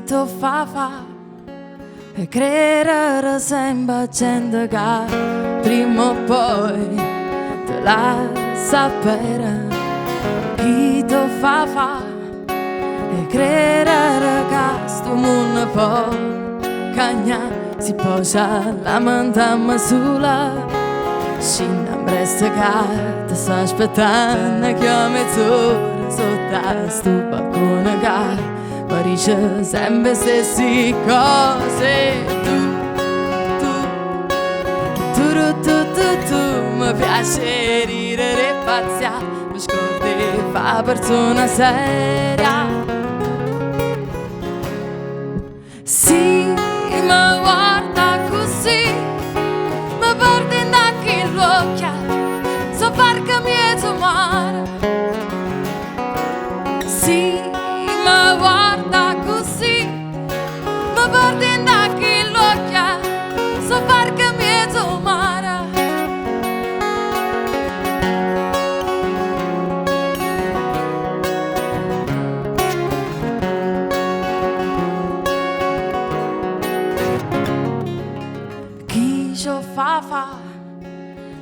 to fa e credere sempre gente che prima o poi te la sapere. Chi to fa e credere che sto mondo può cagnare, si può lamentare sola. Scinna resta che ti sta aspettando che a mezz'ora sotto sto balcone che parisce sempre stesse cose. Tu mi piace ridere e pazziare, mi scordi fa persona seria. Sì, ma guarda così, mi perdi da chi l'occhia, so far che mi è mare. Sì, ma guarda così, mi perdi da chi l'occhia, so far che mi è mare. Fa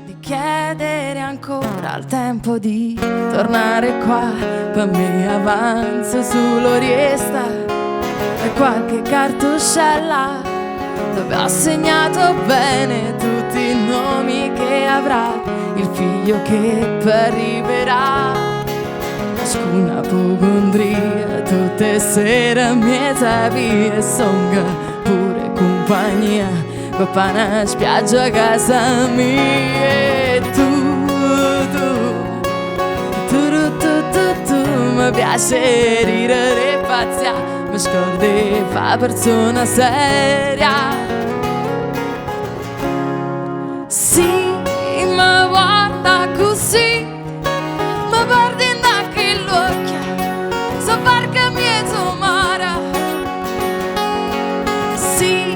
di chiedere ancora il tempo di tornare qua. Per me avanza sull'oriesta e qualche cartuscella dove ho segnato bene tutti i nomi che avrà il figlio che poi arriverà. Ciascuna pugondria tutte sere mieta via songa pure compagnia qua na spiaggia a casa mia. E tu mi piace ridere e pazziare, mi scordi fa persona seria. Sì, ma guarda così, mi perdi da chi l'occhia, so far che mi è mare. Sì,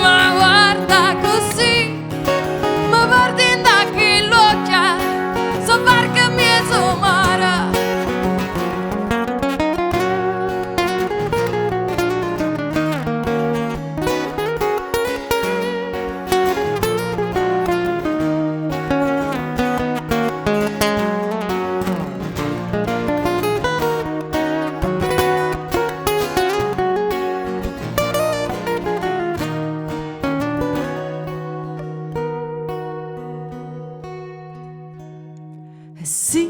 ma guarda così, mi perdi da chi l'occhia, so far che mi è mare. Sì,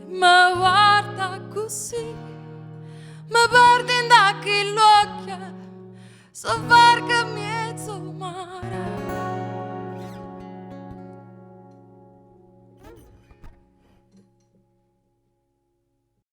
ma guarda così, mi perdi da chi l'occhia, so